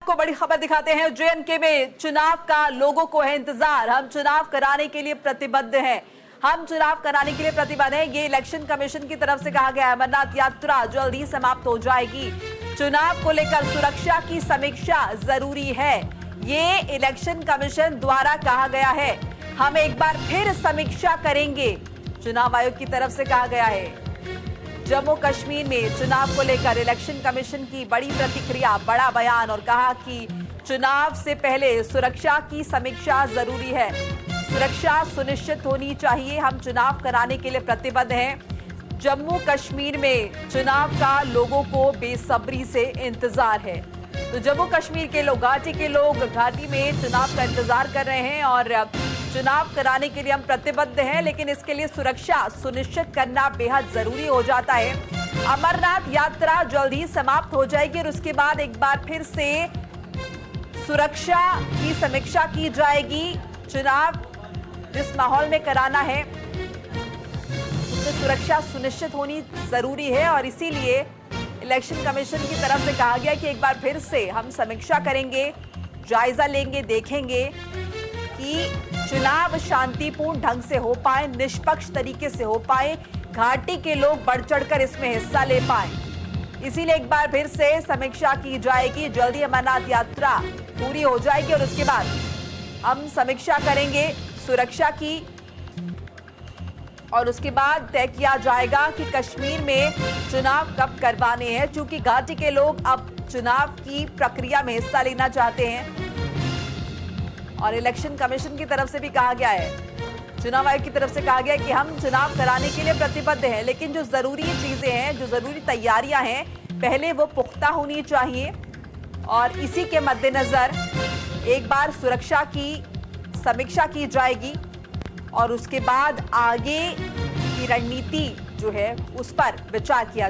को बड़ी खबर दिखाते हैं। जेएनके में चुनाव का लोगों को है इंतजार। हम चुनाव कराने के लिए प्रतिबद्ध हैं। ये इलेक्शन कमीशन की तरफ से कहा गया है। अमरनाथ यात्रा जल्द ही समाप्त हो जाएगी। चुनाव को लेकर सुरक्षा की समीक्षा जरूरी है, ये इलेक्शन कमीशन द्वारा कहा गया है। हम एक बार फिर समीक्षा करेंगे, चुनाव आयोग की तरफ से कहा गया है। जम्मू कश्मीर में चुनाव को लेकर इलेक्शन कमीशन की बड़ी प्रतिक्रिया, बड़ा बयान और कहा कि चुनाव से पहले सुरक्षा की समीक्षा जरूरी है। सुरक्षा सुनिश्चित होनी चाहिए। हम चुनाव कराने के लिए प्रतिबद्ध हैं। जम्मू कश्मीर में चुनाव का लोगों को बेसब्री से इंतजार है। तो जम्मू कश्मीर के लोग, घाटी के लोग घाटी में चुनाव का इंतजार कर रहे हैं और चुनाव कराने के लिए हम प्रतिबद्ध हैं, लेकिन इसके लिए सुरक्षा सुनिश्चित करना बेहद जरूरी हो जाता है। अमरनाथ यात्रा जल्द ही समाप्त हो जाएगी और उसके बाद एक बार फिर से सुरक्षा की समीक्षा की जाएगी। चुनाव जिस माहौल में कराना है उसमें सुरक्षा सुनिश्चित होनी जरूरी है और इसीलिए इलेक्शन कमीशन की तरफ से कहा गया कि एक बार फिर से हम समीक्षा करेंगे, जायजा लेंगे, देखेंगे कि चुनाव शांतिपूर्ण ढंग से हो पाए, निष्पक्ष तरीके से हो पाए, घाटी के लोग बढ़ चढ़कर इसमें हिस्सा ले पाए। इसीलिए एक बार फिर से समीक्षा की जाएगी। जल्दी अमरनाथ यात्रा पूरी हो जाएगी और उसके बाद हम समीक्षा करेंगे सुरक्षा की और उसके बाद तय किया जाएगा कि कश्मीर में चुनाव कब करवाने हैं। चूंकि घाटी के लोग अब चुनाव की प्रक्रिया में हिस्सा लेना चाहते हैं और इलेक्शन कमीशन की तरफ से भी कहा गया है, चुनाव आयोग की तरफ से कहा गया है कि हम चुनाव कराने के लिए प्रतिबद्ध हैं, लेकिन जो जरूरी चीजें हैं, जो जरूरी तैयारियां हैं, पहले वो पुख्ता होनी चाहिए। और इसी के मद्देनजर एक बार सुरक्षा की समीक्षा की जाएगी और उसके बाद आगे की रणनीति जो है उस पर विचार किया